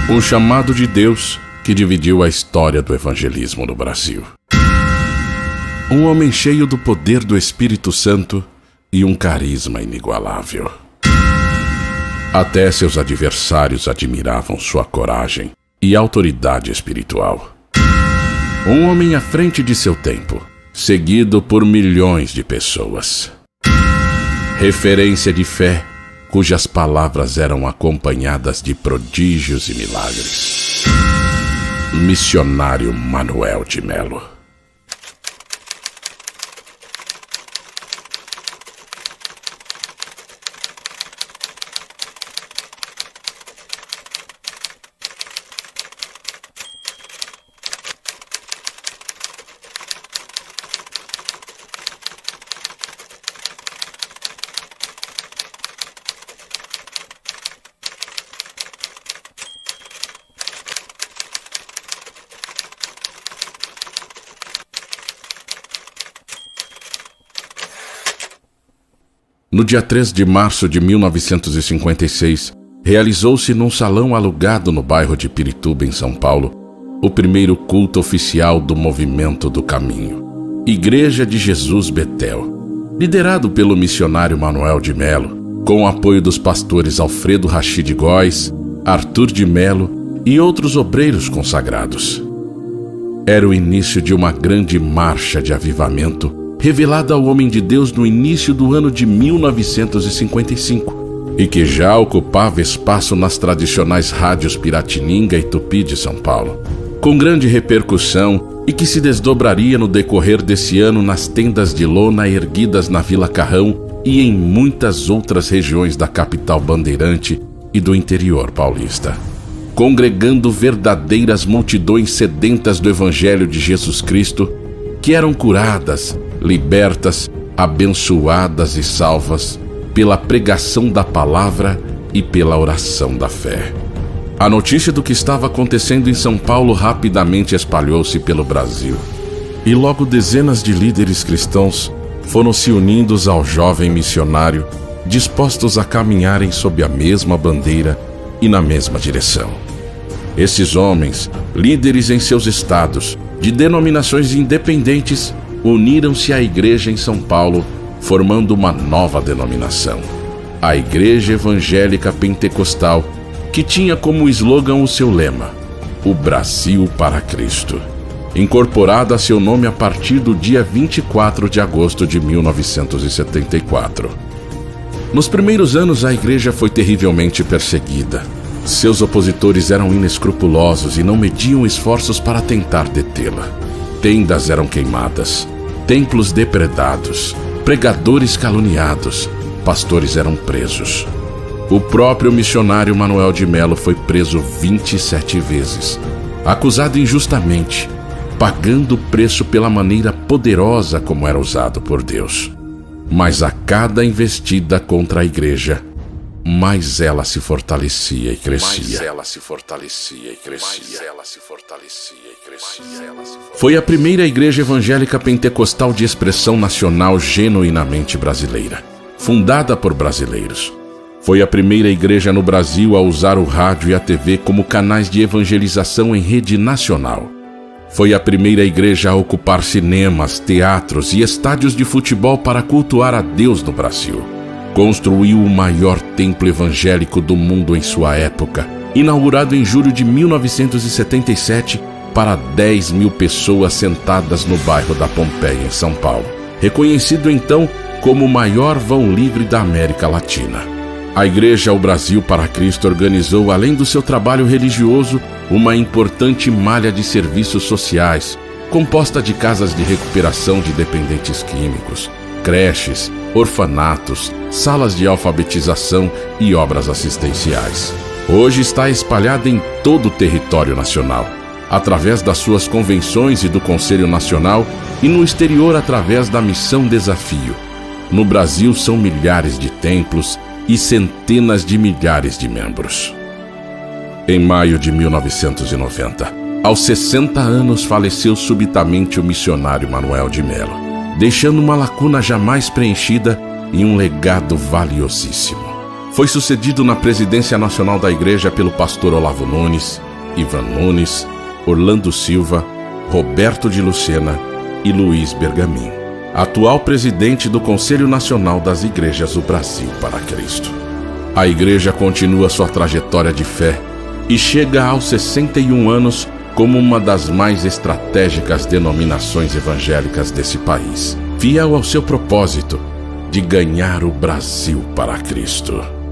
O chamado de Deus que dividiu a história do evangelismo no Brasil. Um homem cheio do poder do Espírito Santo e um carisma inigualável. Até seus adversários admiravam sua coragem e autoridade espiritual. Um homem à frente de seu tempo, seguido por milhões de pessoas. Referência de fé, cujas palavras eram acompanhadas de prodígios e milagres. Missionário Manuel de Melo. No dia 3 de março de 1956, realizou-se num salão alugado no bairro de Pirituba, em São Paulo, o primeiro culto oficial do Movimento do Caminho, Igreja de Jesus Betel, liderado pelo missionário Manuel de Melo, com o apoio dos pastores Alfredo Rachid Góes, Arthur de Melo e outros obreiros consagrados. Era o início de uma grande marcha de avivamento revelada ao homem de Deus no início do ano de 1955 e que já ocupava espaço nas tradicionais rádios Piratininga e Tupi de São Paulo, com grande repercussão e que se desdobraria no decorrer desse ano nas tendas de lona erguidas na Vila Carrão e em muitas outras regiões da capital bandeirante e do interior paulista, congregando verdadeiras multidões sedentas do Evangelho de Jesus Cristo, que eram curadas, libertas, abençoadas e salvas pela pregação da palavra e pela oração da fé. A notícia do que estava acontecendo em São Paulo rapidamente espalhou-se pelo Brasil, e logo dezenas de líderes cristãos foram se unindo ao jovem missionário, dispostos a caminharem sob a mesma bandeira e na mesma direção. Esses homens, líderes em seus estados, de denominações independentes, uniram-se à igreja em São Paulo, formando uma nova denominação, a Igreja Evangélica Pentecostal, que tinha como slogan o seu lema, o Brasil para Cristo, incorporada a seu nome a partir do dia 24 de agosto de 1974. Nos primeiros anos, a igreja foi terrivelmente perseguida. Seus opositores eram inescrupulosos e não mediam esforços para tentar detê-la. Tendas eram queimadas, templos depredados, pregadores caluniados, pastores eram presos. O próprio missionário Manuel de Melo foi preso 27 vezes, acusado injustamente, pagando o preço pela maneira poderosa como era usado por Deus. Mas a cada investida contra a igreja, mais ela se fortalecia e crescia. Foi a primeira igreja evangélica pentecostal de expressão nacional genuinamente brasileira, fundada por brasileiros. Foi a primeira igreja no Brasil a usar o rádio e a TV como canais de evangelização em rede nacional. Foi a primeira igreja a ocupar cinemas, teatros e estádios de futebol para cultuar a Deus no Brasil. Construiu o maior templo evangélico do mundo em sua época, inaugurado em julho de 1977 para 10 mil pessoas sentadas no bairro da Pompeia, em São Paulo. Reconhecido então como o maior vão livre da América Latina. A Igreja O Brasil para Cristo organizou, além do seu trabalho religioso, uma importante malha de serviços sociais, composta de casas de recuperação de dependentes químicos, creches, orfanatos, salas de alfabetização e obras assistenciais. Hoje está espalhada em todo o território nacional, através das suas convenções e do Conselho Nacional, e no exterior através da Missão Desafio. No Brasil são milhares de templos e centenas de milhares de membros. Em maio de 1990, aos 60 anos, faleceu subitamente o missionário Manuel de Melo, deixando uma lacuna jamais preenchida e um legado valiosíssimo. Foi sucedido na presidência nacional da Igreja pelo pastor Olavo Nunes, Ivan Nunes, Orlando Silva, Roberto de Lucena e Luiz Bergamin, atual presidente do Conselho Nacional das Igrejas do Brasil para Cristo. A Igreja continua sua trajetória de fé e chega aos 61 anos como uma das mais estratégicas denominações evangélicas desse país, fiel ao seu propósito de ganhar o Brasil para Cristo.